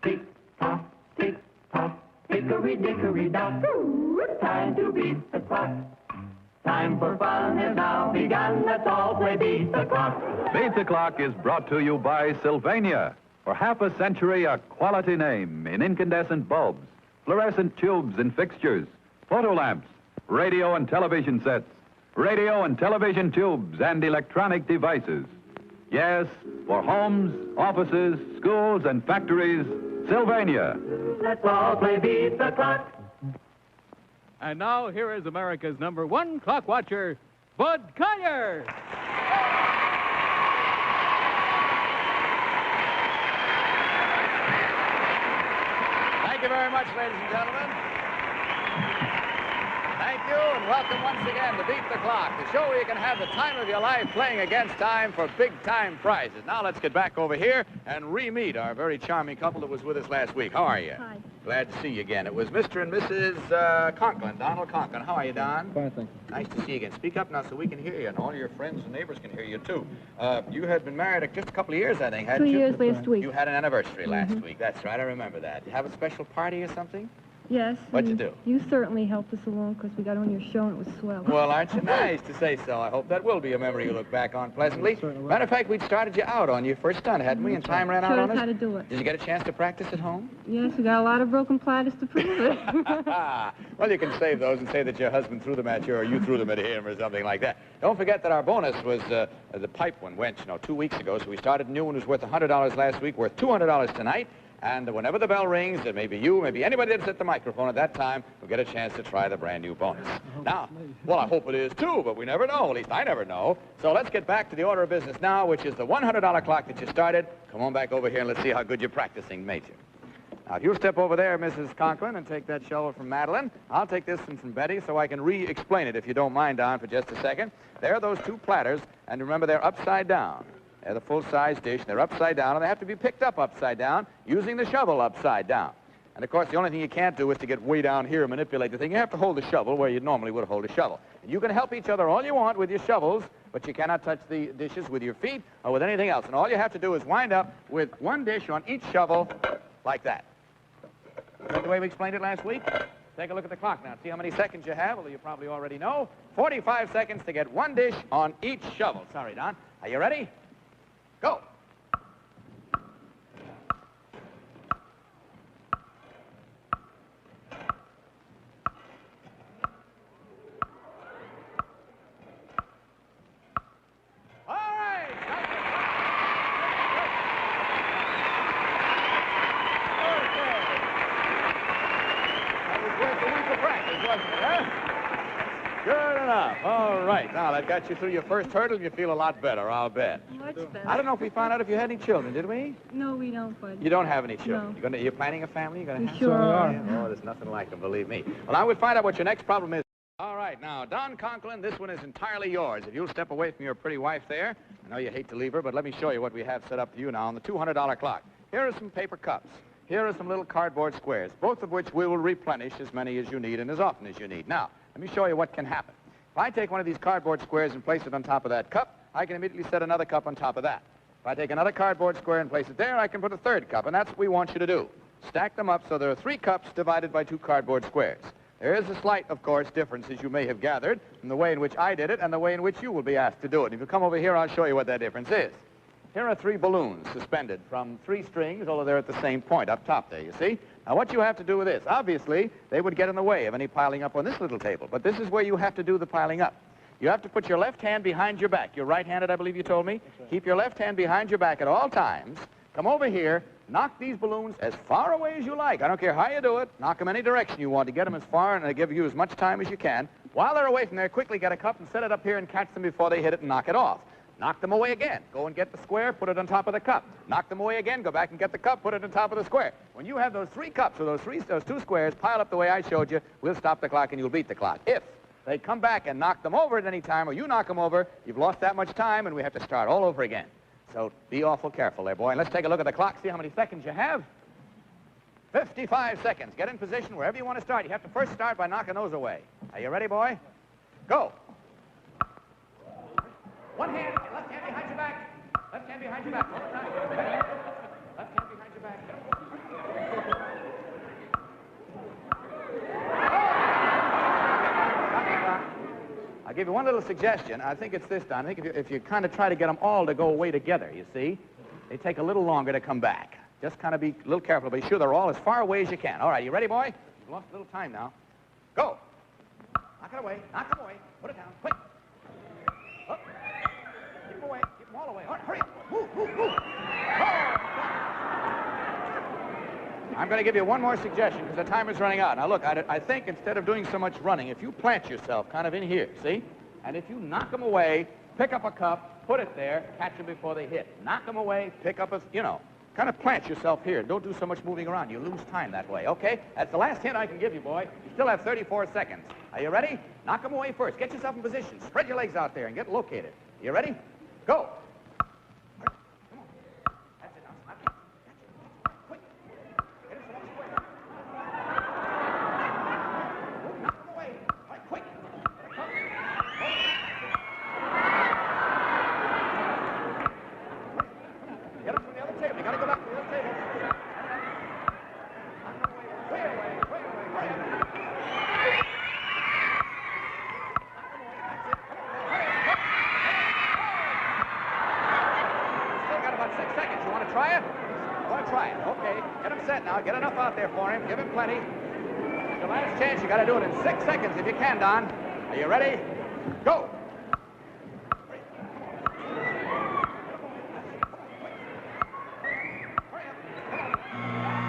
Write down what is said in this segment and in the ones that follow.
Tick-tock, tick-tock, hickory-dickory-dock. Time to beat the clock. Time for fun has now begun. Let's all play Beat the Clock. Beat the Clock is brought to you by Sylvania. For half a century, a quality name in incandescent bulbs, fluorescent tubes and fixtures, photo lamps, radio and television sets, radio and television tubes, and electronic devices. Yes, for homes, offices, schools, and factories, Sylvania. Let's all play Beat the Clock. And now, here is America's #1 clock watcher, Bud Collyer. Thank you very much, ladies and gentlemen. Thank you, and welcome once again to Beat the Clock, the show where you can have the time of your life playing against time for big-time prizes. Now let's get back over here and re-meet our very charming couple that was with us last week. How are you? Hi. Glad to see you again. It was Mr. and Mrs. Conklin, Donald Conklin. How are you, Don? Fine, thank you. Nice to see you again. Speak up now so we can hear you, and all your friends and neighbors can hear you, too. You had been married just a couple of years, I think, hadn't 2 you? years last week. You had an anniversary last week. That's right, I remember that. You have a special party or something? Yes. What'd you and do? You certainly helped us along because we got on your show and it was swell. Well, aren't you nice to say so? I hope that will be a memory you look back on pleasantly. Matter of fact, we'd started you out on your first stunt, hadn't we? And time ran out Showed on us us. how to do it. Did you get a chance to practice at home? Yes, we got a lot of broken platters to prove it. Well, you can save those and say that your husband threw them at you or you threw them at him or something like that. Don't forget that our bonus was the pipe one went, 2 weeks ago. So we started a new one. It was worth $100 last week, worth $200 tonight. And whenever the bell rings, it may be you, maybe anybody that's at the microphone at that time, will get a chance to try the brand new bonus. Now, well, I hope it is too, but we never know. At least I never know. So let's get back to the order of business now, which is the $100 clock that you started. Come on back over here and let's see how good your practicing made you. Now, if you'll step over there, Mrs. Conklin, and take that shovel from Madeline. I'll take this one from Betty so I can re-explain it, if you don't mind, Don, for just a second. There are those two platters, and remember, they're upside down. They're the full-size dish. They're upside down, and they have to be picked up upside down using the shovel upside down. And, of course, the only thing you can't do is to get way down here and manipulate the thing. You have to hold the shovel where you normally would hold a shovel. And you can help each other all you want with your shovels, but you cannot touch the dishes with your feet or with anything else. And all you have to do is wind up with one dish on each shovel like that. Is that the way we explained it last week? Take a look at the clock now. See how many seconds you have, although you probably already know. 45 seconds to get one dish on each shovel. Sorry, Don. Are you ready? Go. All right. That was worth a week of practice, wasn't it, huh? Good enough. All right. Now, that got you through your first hurdle. You feel a lot better, I'll bet. Much better. I don't know if we found out if you had any children, did we? No, we don't, Bud. You don't have any children. No. You're planning a family? You're going to We have sure are. Oh, there's nothing like them, believe me. Well, I would find out what your next problem is. All right, now, Don Conklin, this one is entirely yours. If you'll step away from your pretty wife there, I know you hate to leave her, but let me show you what we have set up for you now on the $200 clock. Here are some paper cups. Here are some little cardboard squares, both of which we will replenish as many as you need and as often as you need. Now, let me show you what can happen. If I take one of these cardboard squares and place it on top of that cup, I can immediately set another cup on top of that. If I take another cardboard square and place it there, I can put a third cup, and that's what we want you to do. Stack them up so there are 3 cups divided by 2 cardboard squares. There is a slight, of course, difference, as you may have gathered, from the way in which I did it and the way in which you will be asked to do it. If you come over here, I'll show you what that difference is. Here are 3 balloons suspended from 3 strings, although they're at the same point up top there, you see? Now, what you have to do with this, obviously, they would get in the way of any piling up on this little table, but this is where you have to do the piling up. You have to put your left hand behind your back. You're right-handed, I believe you told me. Right. Keep your left hand behind your back at all times. Come over here, knock these balloons as far away as you like. I don't care how you do it. Knock them any direction you want to get them as far, and they give you as much time as you can. While they're away from there, quickly get a cup and set it up here and catch them before they hit it and knock it off. Knock them away again. Go and get the square, put it on top of the cup. Knock them away again, go back and get the cup, put it on top of the square. When you have those 3 cups or those 2 squares piled up the way I showed you, we'll stop the clock and you'll beat the clock. If they come back and knock them over at any time, or you knock them over, you've lost that much time, and we have to start all over again. So be awful careful there, boy. And let's take a look at the clock, see how many seconds you have. 55 seconds. Get in position wherever you want to start. You have to first start by knocking those away. Are you ready, boy? Go. One hand, left hand behind your back. Left hand behind your back. All the time. Left hand behind your back. give you one little suggestion. I think it's this time. I think if you kind of try to get them all to go away together, you see, they take a little longer to come back. Just kind of be a little careful to be sure they're all as far away as you can. All right, you ready, boy? You've lost a little time now. Go. Knock it away. Knock them away. Put it down. Quick. Up. Keep them away. Keep them all away. Hurry up. Move, move, move. Oh. I'm going to give you one more suggestion because the timer's running out. Now, look, I think instead of doing so much running, if you plant yourself kind of in here, see? And if you knock them away, pick up a cup, put it there, catch them before they hit. Knock them away, pick up a, you know, kind of plant yourself here. Don't do so much moving around. You lose time that way, okay? That's the last hint I can give you, boy. You still have 34 seconds. Are you ready? Knock them away first. Get yourself in position. Spread your legs out there and get located. You ready? Go. Get enough out there for him. Give him plenty. Your last chance. You got to do it in 6 seconds if you can, Don. Are you ready? Go.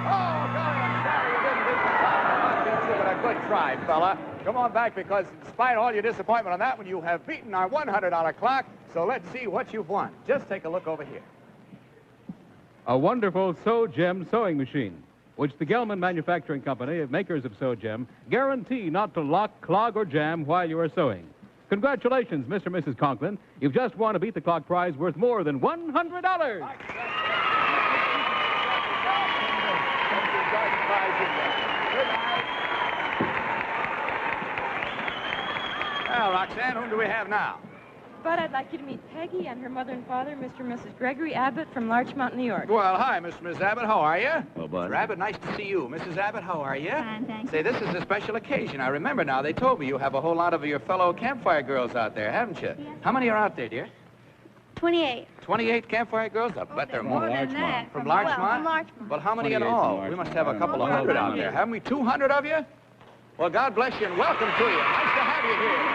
Oh, golly, I'm sorry you didn't beat the clock. But a good try, fella. Come on back because despite all your disappointment on that one, you have beaten our $100 clock. So let's see what you've won. Just take a look over here. A wonderful Sew Gem sewing machine, which the Gelman Manufacturing Company, makers of Sew Gem, guarantee not to lock, clog, or jam while you are sewing. Congratulations, Mr. and Mrs. Conklin. You've just won a Beat the Clock prize worth more than $100. Well, Roxanne, whom do we have now? Bud, I'd like you to meet Peggy and her mother and father, Mr. and Mrs. Gregory Abbott from Larchmont, New York. Well, hi, Mr. and Mrs. Abbott. How are you? Well, Bud. Mr. Abbott, nice to see you. Mrs. Abbott, how are you? Fine, thanks. Say, this is a special occasion. I remember now. They told me you have a whole lot of your fellow campfire girls out there, haven't you? Yes. How many are out there, dear? 28. 28 campfire girls? I bet there are more. Than that. From Larchmont? Well, from Larchmont. Well, how many in 28 all? from We must have a couple of Larchmont. hundred out there. Haven't we 200 of you? Well, God bless you and welcome to you. Nice to have you here.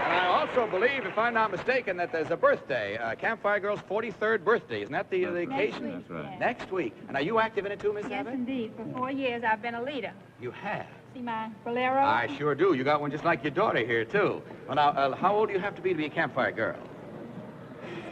And I also believe, if I'm not mistaken, that there's a birthday, Campfire Girl's 43rd birthday. Isn't that the occasion? Next week. right. Next week. And are you active in it too, Miss Yes, Abbott? indeed. For 4 years, I've been a leader. You have. See my bolero? I sure do. You got one just like your daughter here, too. Well, now, how old do you have to be a Campfire Girl?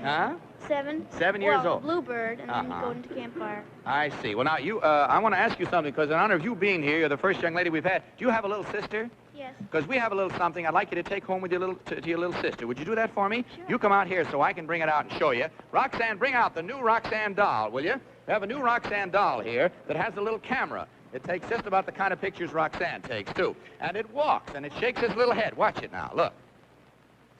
Huh? 7. 7 years well, old. Bluebird, and then Uh-huh. go into campfire. I see. Well, now, I want to ask you something, because in honor of you being here, you're the first young lady we've had. Do you have a little sister? Yes. Because we have a little something I'd like you to take home with your to your little sister. Would you do that for me? Sure. You come out here so I can bring it out and show you. Roxanne, bring out the new Roxanne doll, will you? We have a new Roxanne doll here that has a little camera. It takes just about the kind of pictures Roxanne takes, too. And it walks, and it shakes its little head. Watch it now. Look.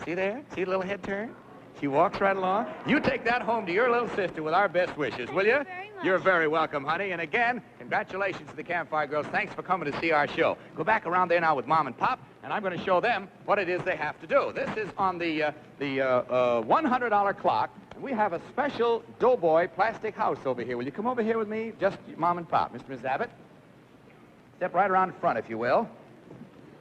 See there? See the little head turn? She walks right along. You take that home to your little sister with our best wishes, will you? Thank you very much. You're very welcome, honey. And again, congratulations to the Campfire Girls. Thanks for coming to see our show. Go back around there now with Mom and Pop, and I'm going to show them what it is they have to do. This is on the $100 clock, and we have a special Doughboy plastic house over here. Will you come over here with me? Just Mom and Pop. Mr. and Mrs. Abbott, step right around in front, if you will.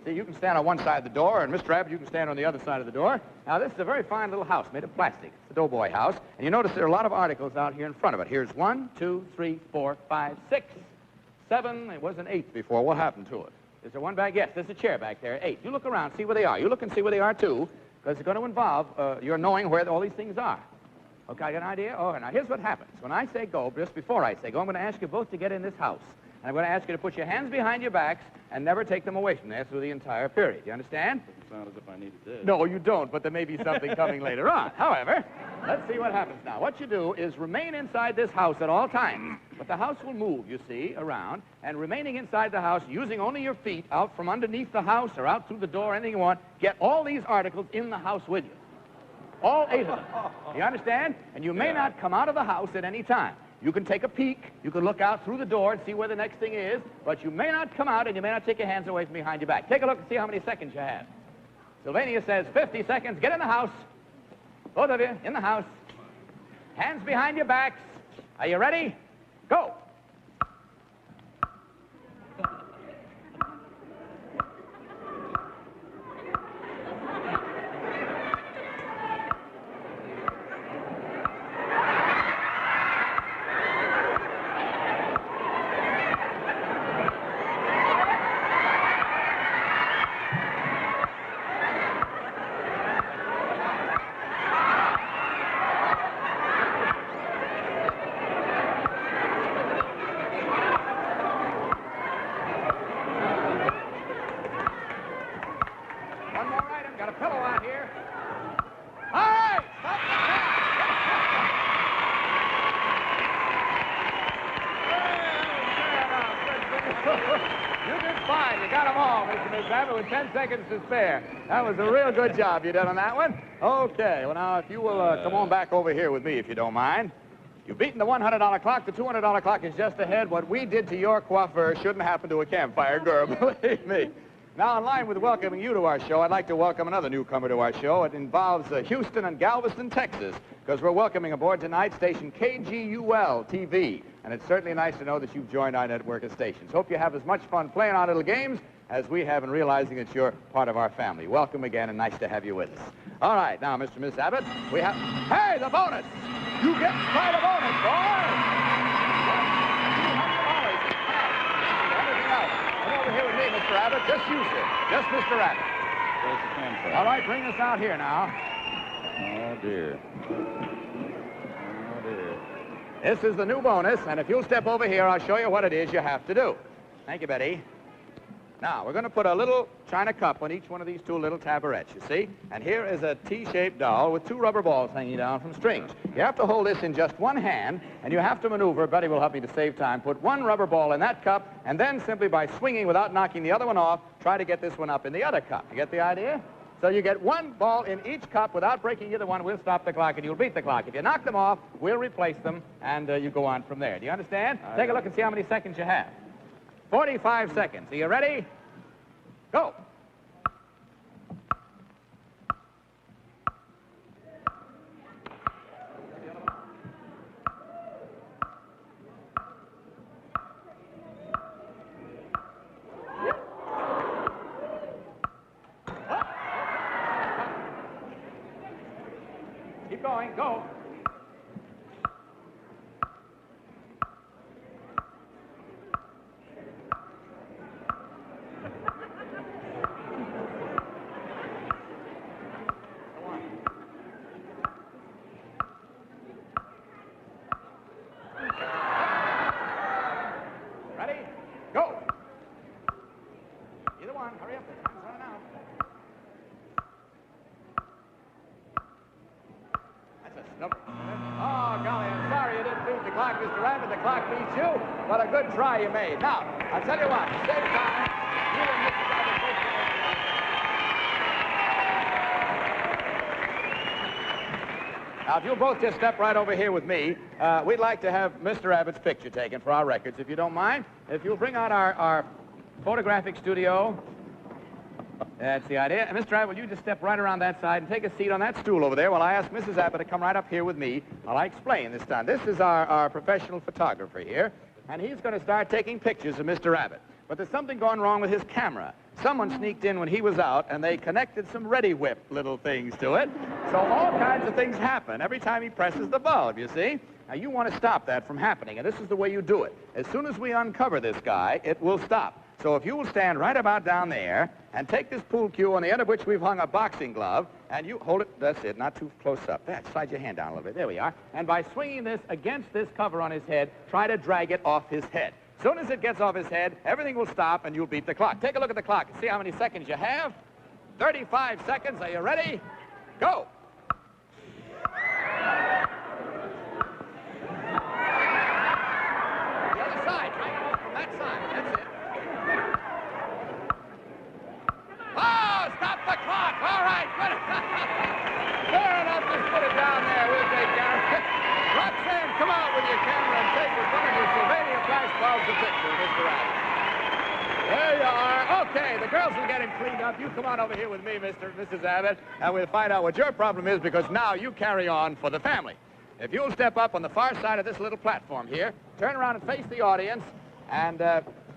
See, you can stand on one side of the door, and Mr. Abbott, you can stand on the other side of the door. Now, this is a very fine little house made of plastic. It's the Doughboy house. And you notice there are a lot of articles out here in front of it. Here's 1, 2, 3, 4, 5, 6, 7. It was an 8 before. What happened to it? Is there one back? Yes, there's a chair back there. 8. You look around, see where they are. You look and see where they are, too, because it's going to involve your knowing where all these things are. Okay, I got an idea? Oh, now, here's what happens. When I say go, just before I say go, I'm going to ask you both to get in this house. And I'm going to ask you to put your hands behind your backs and never take them away from there through the entire period. You understand? Doesn't sound as if I needed this. No, you don't, but there may be something coming later on. However, let's see what happens now. What you do is remain inside this house at all times. But the house will move, you see, around. And remaining inside the house, using only your feet out from underneath the house or out through the door, anything you want, get all these articles in the house with you. All 8 of them. You understand? And you may not come out of the house at any time. You can take a peek, you can look out through the door and see where the next thing is, but you may not come out and you may not take your hands away from behind your back. Take a look and see how many seconds you have. Sylvania says 50 seconds. Get in the house. Both of you, in the house. Hands behind your backs. Are you ready? Go. One more item. Got a pillow out here. All right. Stop the clock. You did fine. You got them all, Mr. Miss Abbott, with 10 seconds to spare. That was a real good job you did on that one. Okay. Well, now, if you will come on back over here with me, if you don't mind. You've beaten the $100 clock. The $200 clock is just ahead. What we did to your coiffeur shouldn't happen to a campfire girl, believe me. Now, in line with welcoming you to our show, I'd like to welcome another newcomer to our show. It involves Houston and Galveston, Texas, because we're welcoming aboard tonight station KGUL-TV. And it's certainly nice to know that you've joined our network of stations. Hope you have as much fun playing our little games as we have in realizing that you're part of our family. Welcome again, and nice to have you with us. All right, now, Mr. and Miss Abbott, we have... Hey, the bonus! You get quite a bonus, boy! Come over here with me, Mr. Abbott. Just you, sir. Just Mr. Abbott. Where's the camera? All right, bring us out here now. Oh, dear. Oh, dear. This is the new bonus, and if you'll step over here, I'll show you what it is you have to do. Thank you, Betty. Now, we're going to put a little china cup on each one of these two little tabourets, you see? And here is a T-shaped doll with two rubber balls hanging down from strings. You have to hold this in just one hand, and you have to maneuver. Betty will help me to save time. Put one rubber ball in that cup, and then simply by swinging without knocking the other one off, try to get this one up in the other cup. You get the idea? So you get one ball in each cup without breaking either one. We'll stop the clock, and you'll beat the clock. If you knock them off, we'll replace them, and you go on from there. Do you understand? Take a look and see how many seconds you have. 45 seconds. Are you ready? Go. Keep going. Go. Ready? Go. Either one. Hurry up. The time's running out. That's a snooper. Oh, golly, I'm sorry you didn't beat the clock, Mr. Rabbit. The clock beats you. But a good try you made. Now, I'll tell you what. To save time, you and Mr. Rabbit both go over. Now, if you'll both just step right over here with me, we'd like to have Mr. Abbott's picture taken for our records, if you don't mind. If you'll bring out our photographic studio. That's the idea. And Mr. Abbott, will you just step right around that side and take a seat on that stool over there while I ask Mrs. Abbott to come right up here with me while I explain this time. This is our professional photographer here, and he's going to start taking pictures of Mr. Abbott. But there's something going wrong with his camera. Someone sneaked in when he was out, and they connected some Ready Whip little things to it. So all kinds of things happen every time he presses the bulb, you see? Now, you want to stop that from happening, and this is the way you do it. As soon as we uncover this guy, it will stop. So if you will stand right about down there and take this pool cue on the end of which we've hung a boxing glove, and you hold it, that's it, not too close up. There, slide your hand down a little bit. There we are. And by swinging this against this cover on his head, try to drag it off his head. As soon as it gets off his head, everything will stop, and you'll beat the clock. Take a look at the clock and see how many seconds you have. 35 seconds. Are you ready? Go. The other side. Try to go from that side. That's it. Oh, stop the clock. All right. Good. Fair enough. Just put it down there. We'll take care of it. Roxanne, come out with your camera and take with one of your Sylvania flash bulbs a picture, Mr. Abbott. There you are. Okay, the girls will get him cleaned up. You come on over here with me, Mr. and Mrs. Abbott, and we'll find out what your problem is, because now you carry on for the family. If you'll step up on the far side of this little platform here, turn around and face the audience, and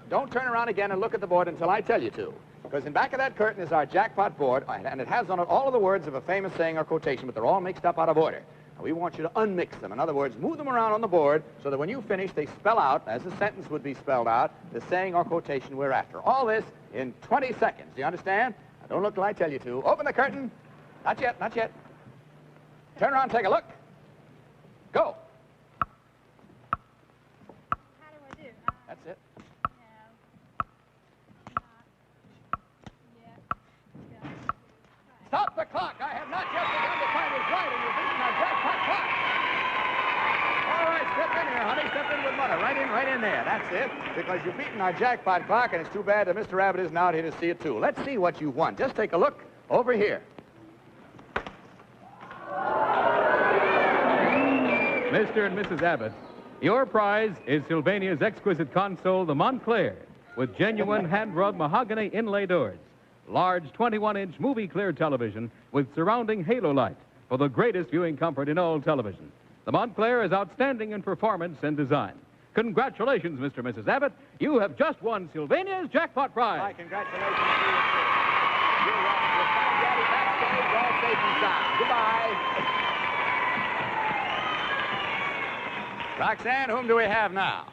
don't turn around again and look at the board until I tell you to. Because in back of that curtain is our jackpot board, and it has on it all of the words of a famous saying or quotation, but they're all mixed up out of order. Now, we want you to unmix them. In other words, move them around on the board so that when you finish, they spell out, as a sentence would be spelled out, the saying or quotation we're after. All this in 20 seconds. Do you understand? Now, don't look till I tell you to. Open the curtain. Not yet, not yet. Turn around, take a look. Go. How do I do? That's it. Stop the clock. I have not yet begun to find his right, and you're beating our jackpot clock. All right, step in here, honey. Step in with mother. Right in there. That's it. Because you're beating our jackpot clock, and it's too bad that Mr. Abbott isn't out here to see it, too. Let's see what you've won. Just take a look over here. Mr. and Mrs. Abbott, your prize is Sylvania's exquisite console, the Montclair, with genuine hand-rubbed mahogany inlay doors. Large 21-inch movie-clear television with surrounding halo light for the greatest viewing comfort in all television. The Montclair is outstanding in performance and design. Congratulations, Mr. and Mrs. Abbott. You have just won Sylvania's jackpot prize. My congratulations to you, too. You're welcome. We'll find Daddy backstage all safe and sound. Goodbye. Roxanne, whom do we have now?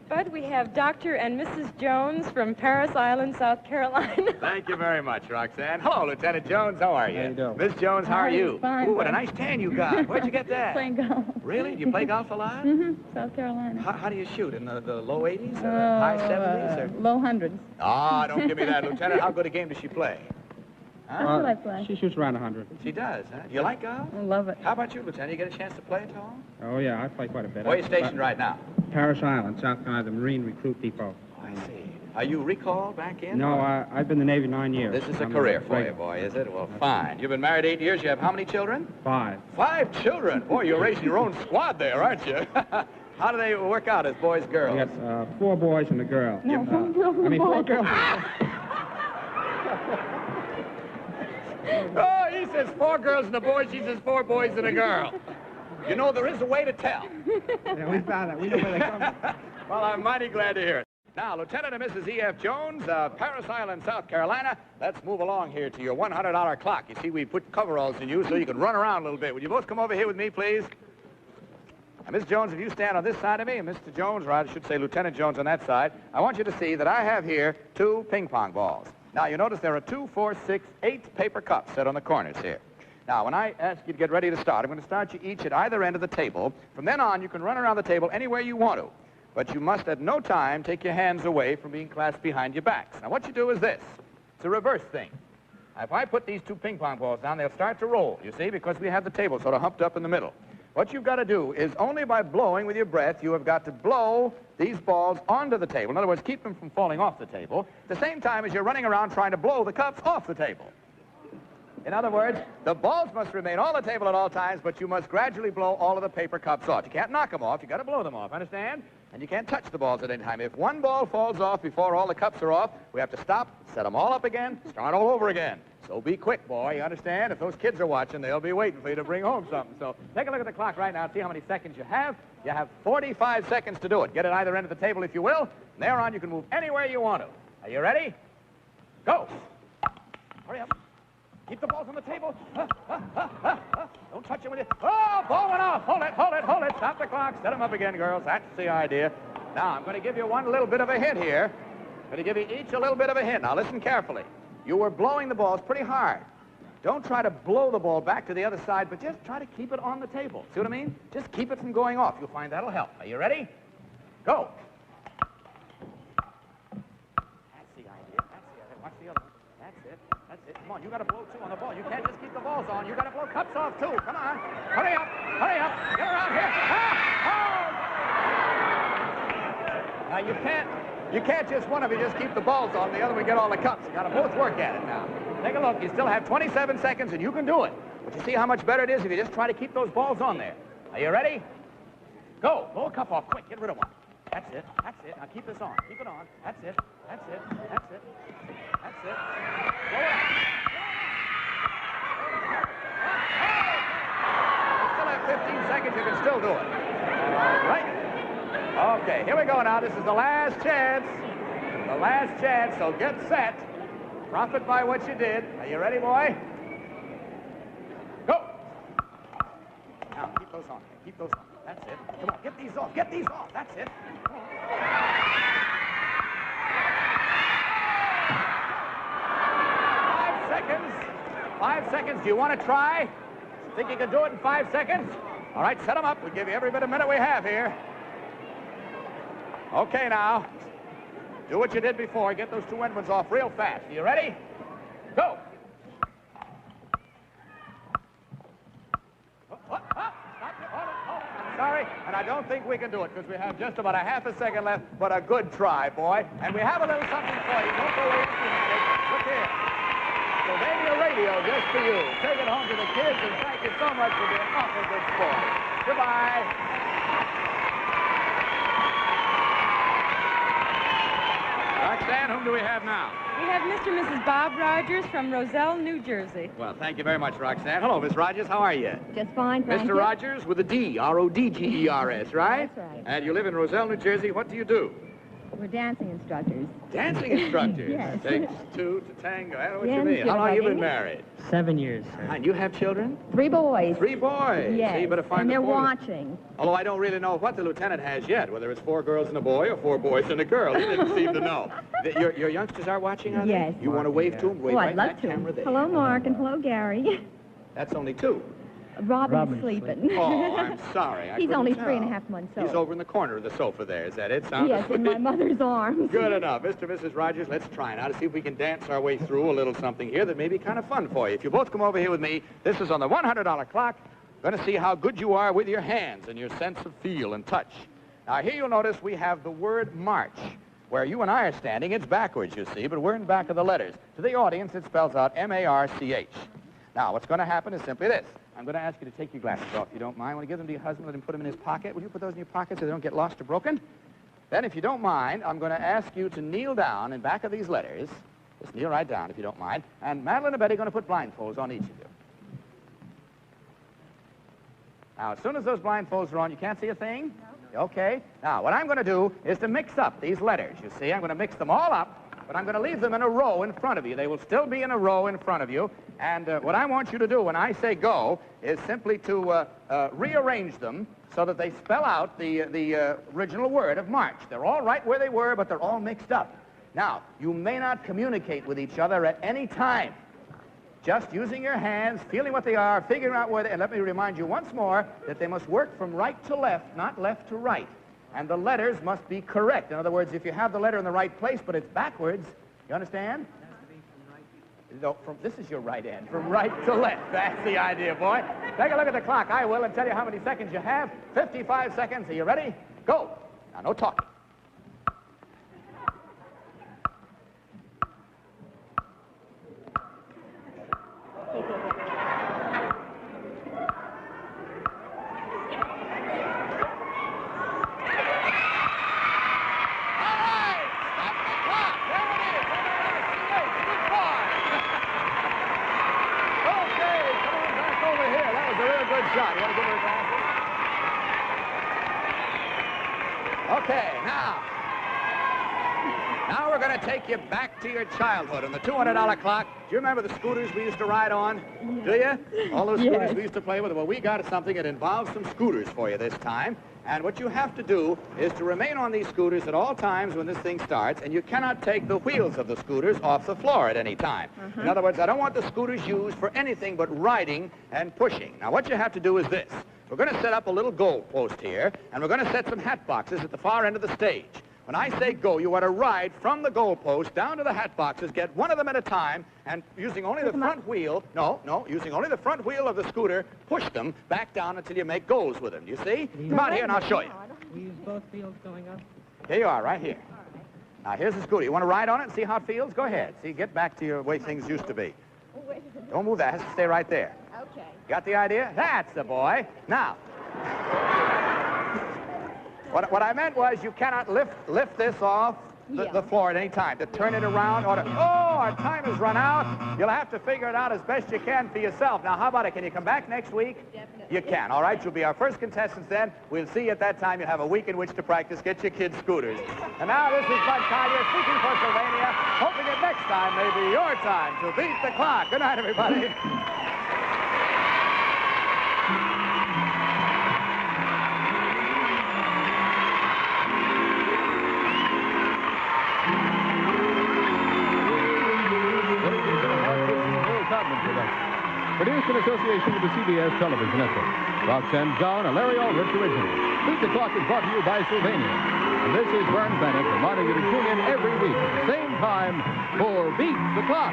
Bud, we have Dr. and Mrs. Jones from Paris Island, South Carolina. Thank you very much, Roxanne. Hello, Lieutenant Jones. How are you? How you doing? Miss Jones, how are you? Fine. Ooh, what a nice tan you got. Where'd you get that? Playing golf. Really? Do you play golf a lot? Mm-hmm. South Carolina. How do you shoot? In the low 80s or high 70s? Or? Low hundreds. Ah, don't give me that, Lieutenant. How good a game does she play? That's what I play. She shoots around 100. She does, huh? Do you like golf? I love it. How about you, Lieutenant? You get a chance to play at all? Oh, yeah, I play quite a bit. Where are you stationed right now? Paris Island, South Carolina, the Marine Recruit Depot. I see. Are you recalled back in? No, I've been in the Navy 9 years. This is a I'm career for you, regular. boy, is it? Well, fine. You've been married 8 years. You have how many children? 5. 5 children. Boy, you're raising your own squad there, aren't you? How do they work out as boys, girls? We got 4 boys and a girl. No, 4 girls and a 4 boy. girls. Oh, he says 4 girls and a boy. She says 4 boys and a girl. You know, there is a way to tell. Yeah, we found that. We know where they come from. Well, I'm mighty glad to hear it. Now, Lieutenant and Mrs. E.F. Jones, Paris Island, South Carolina, let's move along here to your $100 clock. You see, we put coveralls in you so you can run around a little bit. Would you both come over here with me, please? And Miss Jones, if you stand on this side of me, and Mr. Jones, or I should say Lieutenant Jones on that side, I want you to see that I have here 2 ping pong balls. Now, you notice there are 2, 4, 6, 8 paper cups set on the corners here. Now, when I ask you to get ready to start, I'm going to start you each at either end of the table. From then on, you can run around the table anywhere you want to. But you must at no time take your hands away from being clasped behind your backs. Now, what you do is this. It's a reverse thing. Now, if I put these 2 ping pong balls down, they'll start to roll, you see, because we have the table sort of humped up in the middle. What you've got to do is only by blowing with your breath, you have got to blow these balls onto the table. In other words, keep them from falling off the table, at the same time as you're running around trying to blow the cups off the table. In other words, the balls must remain on the table at all times, but you must gradually blow all of the paper cups off. You can't knock them off. You've got to blow them off, understand? And you can't touch the balls at any time. If one ball falls off before all the cups are off, we have to stop, set them all up again, start all over again. So be quick, boy, you understand? If those kids are watching, they'll be waiting for you to bring home something. So take a look at the clock right now and see how many seconds you have. You have 45 seconds to do it. Get it either end of the table if you will. And thereon, you can move anywhere you want to. Are you ready? Go. Hurry up. Keep the balls on the table. Don't touch them with it. Oh, ball went off. Hold it, hold it, hold it. Stop the clock. Set them up again, girls. That's the idea. Now, I'm going to give you one little bit of a hint here. I'm going to give you each a little bit of a hint. Now, listen carefully. You were blowing the balls pretty hard. Don't try to blow the ball back to the other side, but just try to keep it on the table. See what I mean? Just keep it from going off. You'll find that'll help. Are you ready? Go. That's the idea. That's the idea. Watch the other one. That's it. That's it. Come on, you got to blow, too, on the ball. You can't just keep the balls on. You got to blow cups off, too. Come on. Hurry up. Hurry up. Get around here. Oh! Now, you can't just one of you just keep the balls on, the other one get all the cups. You got to both work at it now. Take a look. You still have 27 seconds, and you can do it. But you see how much better it is if you just try to keep those balls on there. Are you ready? Go. Blow a cup off. Quick. Get rid of one. That's it. That's it. Now keep this on. Keep it on. That's it. That's it. That's it. That's it. Go on. You still have 15 seconds. You can still do it. All right. Okay, here we go now. This is the last chance. The last chance, so get set. Profit by what you did. Are you ready, boy? Go. Now, keep those on. Keep those on. That's it. Come on, get these off. Get these off. That's it. 5 seconds. 5 seconds. Do you want to try? Think you can do it in 5 seconds? All right, set them up. We'll give you every bit of minute we have here. Okay, now. Do what you did before. Get those two end ones off real fast. Are you ready? Go. I'm sorry, and I don't think we can do it because we have just about a half a second left, but a good try, boy. And we have a little something for you. Don't go away. Look here. Sylvania Radio just for you. Take it home to the kids, and thank you so much for being an awful good sport. Goodbye. Roxanne, whom do we have now? We have Mr. and Mrs. Bob Rogers from Roselle, New Jersey. Well, thank you very much, Roxanne. Hello, Miss Rogers. How are you? Just fine, thank you. Mr. Rogers with a D, R-O-D-G-E-R-S, right? That's right. And you live in Roselle, New Jersey. What do you do? We're dancing instructors. Dancing instructors. Yes. Takes two to tango. I know what Yes, you mean. you're How long have you been loving. married? 7 years, sir. And you have children? 3 boys. 3 boys. Yes. So you better find and the they're 4th. watching. Although I don't really know what the lieutenant has yet, whether it's 4 girls and a boy or 4 boys and a girl. He didn't seem to know. Your youngsters are watching, are they? Yes. You want to wave to them? Wave Oh, right I'd love that to. camera there. Hello, Mark, and hello, Gary. That's only 2. Robin's sleeping. Oh, I'm sorry. I He's couldn't only tell. 3.5 months old. He's over in the corner of the sofa there. Is that it? Sounds Yes, in my mother's arms. Good enough. Mr. and Mrs. Rogers, let's try now to see if we can dance our way through a little something here that may be kind of fun for you. If you both come over here with me, this is on the $100 clock. Going to see how good you are with your hands and your sense of feel and touch. Now, here you'll notice we have the word march. Where you and I are standing, it's backwards, you see, but we're in back of the letters. To the audience, it spells out M-A-R-C-H. Now, what's going to happen is simply this. I'm going to ask you to take your glasses off, if you don't mind. I want to give them to your husband, let him put them in his pocket. Will you put those in your pocket so they don't get lost or broken? Then, if you don't mind, I'm going to ask you to kneel down in back of these letters. Just kneel right down, if you don't mind. And Madeline and Betty are going to put blindfolds on each of you. Now, as soon as those blindfolds are on, you can't see a thing? No. Okay. Now, what I'm going to do is to mix up these letters, you see. I'm going to mix them all up. But I'm going to leave them in a row in front of you. They will still be in a row in front of you. And what I want you to do when I say go is simply to rearrange them so that they spell out the original word of march. They're all right where they were, but they're all mixed up. Now, you may not communicate with each other at any time. Just using your hands, feeling what they are, figuring out where they... And let me remind you once more that they must work from right to left, not left to right. And the letters must be correct. In other words, if you have the letter in the right place, but it's backwards, you understand? It has to be from right to... No, this is your right end. From right to left. That's the idea, boy. Take a look at the clock. I will, and tell you how many seconds you have. 55 seconds. Are you ready? Go. Now, no talking. Okay, now we're going to take you back to your childhood on the $200 clock. Do you remember the scooters we used to ride on? Yes. Do you? All those scooters we used to play with? Well, we got something that involves some scooters for you this time. And what you have to do is to remain on these scooters at all times when this thing starts, and you cannot take the wheels of the scooters off the floor at any time. In other words, I don't want the scooters used for anything but riding and pushing. Now, what you have to do is this. We're going to set up a little goal post here, and we're going to set some hat boxes at the far end of the stage. When I say go, you want to ride from the goal post down to the hat boxes, get one of them at a time, and using only the front wheel, using only the front wheel of the scooter, push them back down until you make goals with them. Do you see? Come out here and I'll show you. We use both wheels going up. Here you are, right here. Now, here's the scooter. You want to ride on it and see how it feels? Go ahead. See, get back to your way things used to be. Don't move that. It has to stay right there. Okay. Got the idea? That's the boy. Now, What I meant was you cannot lift this off the floor at any time. To turn it around or to... Oh, our time has run out. You'll have to figure it out as best you can for yourself. Now, how about it? Can you come back next week? Definitely. You can. All right, you'll be our first contestants then. We'll see you at that time. You'll have a week in which to practice. Get your kids scooters. And now this is Bud Collyer speaking for Sylvania, hoping that next time may be your time to beat the clock. Good night, everybody. Produced in association with the CBS Television Network. Roxanne Down and Larry Aldrich original. Beat the Clock is brought to you by Sylvania. And this is Vern Bennett reminding you to tune in every week at the same time for Beat the Clock.